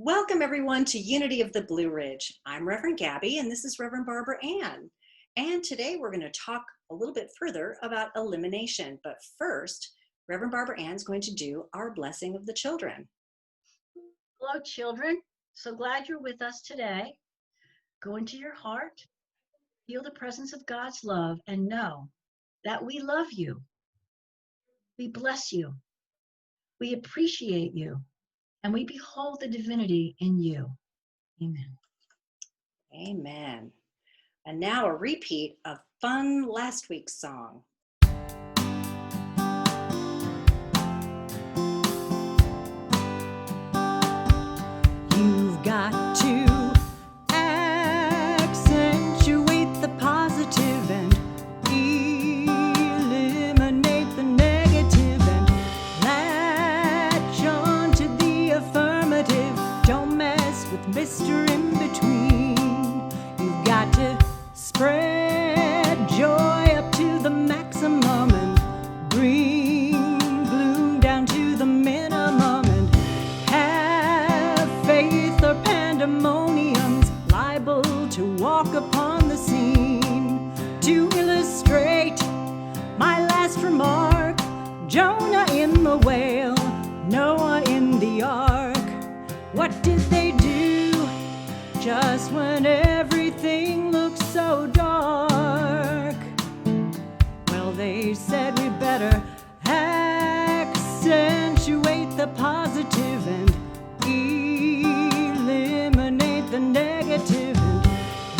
Welcome everyone to Unity of the Blue Ridge. I'm Reverend Gabby and this is Reverend Barbara Ann. And today we're going to talk a little bit further about elimination. But first, Reverend Barbara Ann is going to do our blessing of the children. Hello, children. So glad you're with us today. Go into your heart, feel the presence of God's love, and know that we love you. We bless you. We appreciate you. And we behold the divinity in you. Amen. Amen. And now a repeat of fun last week's song. You've got to accentuate the positive and eliminate the negative and latch on to the affirmative. Don't mess with Mr. In Between. You've got to spread joy up to the maximum and bring gloom down to the minimum and have faith or pandemonium's liable to walk upon the scene. To illustrate my last remark, Jonah in the whale, Noah in the ark. What did they do just when everything looked so dark? Well, they said we better accentuate the positive and eliminate the negative and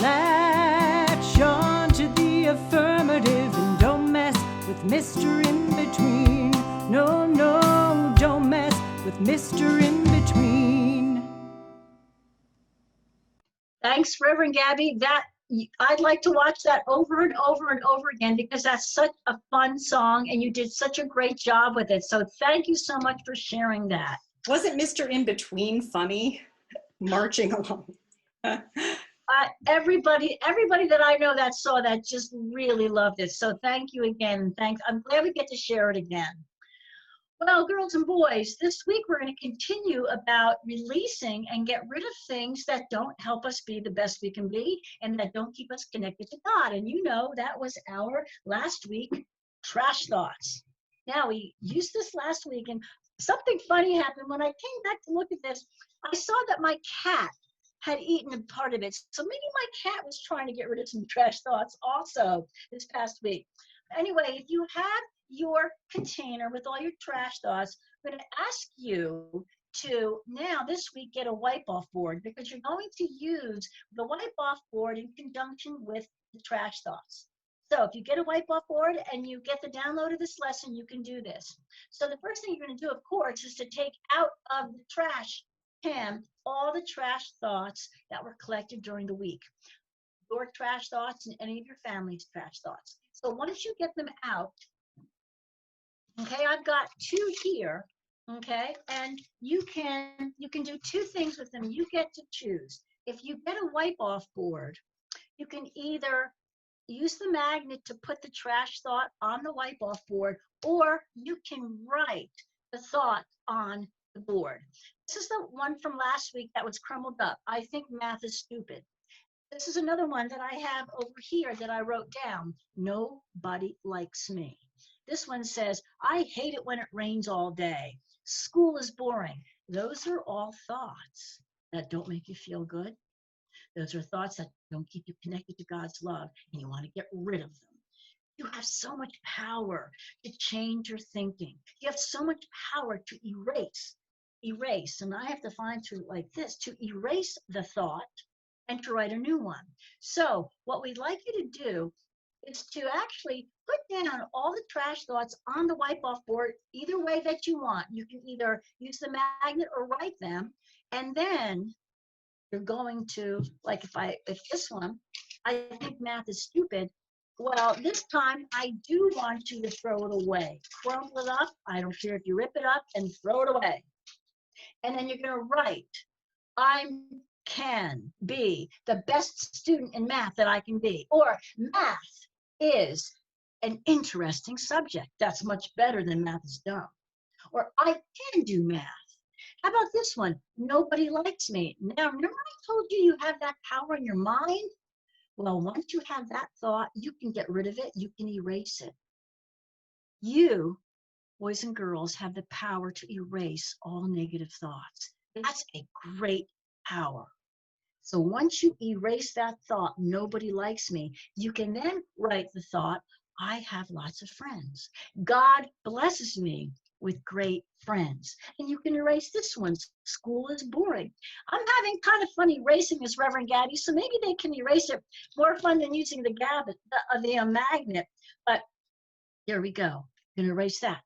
latch on to the affirmative and don't mess with Mr. In Between. No, no, don't mess with Mr. In Between. Thanks, Reverend Gabby. I'd like to watch that over and over and over again because that's such a fun song and you did such a great job with it. So thank you so much for sharing that. Wasn't Mr. In Between funny? Marching along. Everybody that I know that saw that just really loved it. So thank you again. Thanks. I'm glad we get to share it again. Well, girls and boys, this week we're going to continue about releasing and get rid of things that don't help us be the best we can be and that don't keep us connected to God. And you know, that was our last week, trash thoughts. Now, we used this last week and something funny happened. When I came back to look at this, I saw that my cat had eaten a part of it. So maybe my cat was trying to get rid of some trash thoughts also this past week. Anyway, if you have your container with all your trash thoughts, I'm going to ask you to now this week get a wipe-off board because you're going to use the wipe-off board in conjunction with the trash thoughts. So if you get a wipe-off board and you get the download of this lesson, you can do this. So the first thing you're going to do, of course, is to take out of the trash can all the trash thoughts that were collected during the week. Your trash thoughts and any of your family's trash thoughts. So once you get them out, okay, I've got two here, okay, and you can do two things with them. You get to choose. If you get a wipe-off board, you can either use the magnet to put the trash thought on the wipe-off board, or you can write the thought on the board. This is the one from last week that was crumbled up. I think math is stupid. This is another one that I have over here that I wrote down. Nobody likes me. This one says, I hate it when it rains all day. School is boring. Those are all thoughts that don't make you feel good. Those are thoughts that don't keep you connected to God's love, and you want to get rid of them. You have so much power to change your thinking. You have so much power to erase. And I have to find through like this, to erase the thought and to write a new one. So what we'd like you to do is to actually put down all the trash thoughts on the wipe-off board, either way that you want. You can either use the magnet or write them, and then you're going to, like if this one, I think math is stupid, well, this time I do want you to throw it away. Crumple it up, I don't care if you rip it up, and throw it away. And then you're gonna write, I can be the best student in math that I can be, or math is an interesting subject. That's much better than math is dumb. Or I can do math. How about this one? Nobody likes me. Now, remember I told you you have that power in your mind? Well, once you have that thought, you can get rid of it. You can erase it. You, boys and girls, have the power to erase all negative thoughts. That's a great power. So once you erase that thought, nobody likes me, you can then write the thought, I have lots of friends. God blesses me with great friends. And you can erase this one, school is boring. I'm having kind of fun erasing this, Reverend Gabby, so maybe they can erase it. More fun than using the magnet. But there we go. You can erase that.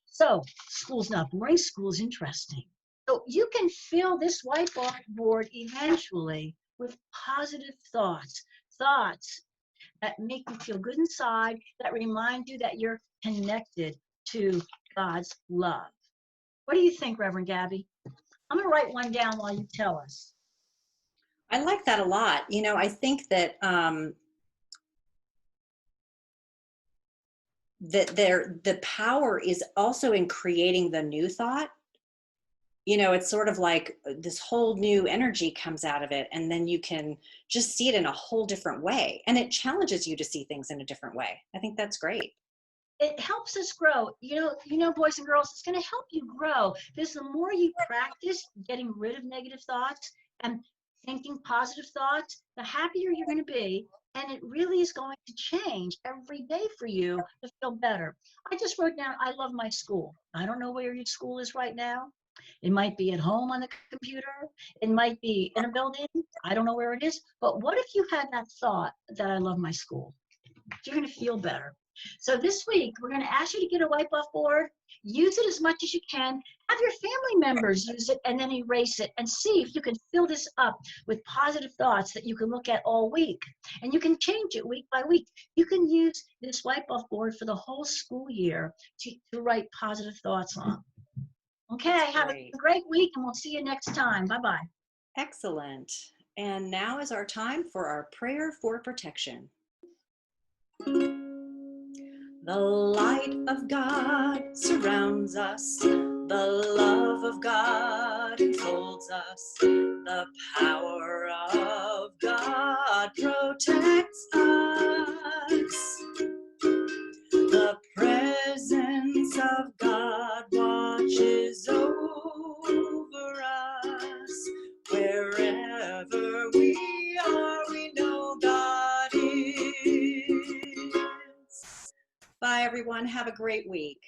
So school's not boring, school's interesting. So you can fill this whiteboard eventually with positive thoughts, thoughts that make you feel good inside, that remind you that you're connected to God's love. What do you think, Reverend Gabby? I'm going to write one down while you tell us. I like that a lot. You know, I think that the power is also in creating the new thought. You know, it's sort of like this whole new energy comes out of it, and then you can just see it in a whole different way, and it challenges you to see things in a different way. I think that's great. It helps us grow. You know, boys and girls, it's going to help you grow, because the more you practice getting rid of negative thoughts and thinking positive thoughts, the happier you're going to be. And it really is going to change every day for you to feel better. I just wrote down, I love my school. I don't know where your school is right now. It might be at home on the computer. It might be in a building. I don't know where it is. But what if you had that thought that I love my school? You're going to feel better. So this week, we're going to ask you to get a wipe-off board. Use it as much as you can. Have your family members use it and then erase it, and see if you can fill this up with positive thoughts that you can look at all week. And you can change it week by week. You can use this wipe-off board for the whole school year to write positive thoughts on. Okay, have a great week, and we'll see you next time. Bye-bye. Excellent. And now is our time for our prayer for protection. The light of God surrounds us. The love of God enfolds us. The power of God protects us. The presence of God watches over us. Wherever we are, we know God is. Bye, everyone. Have a great week.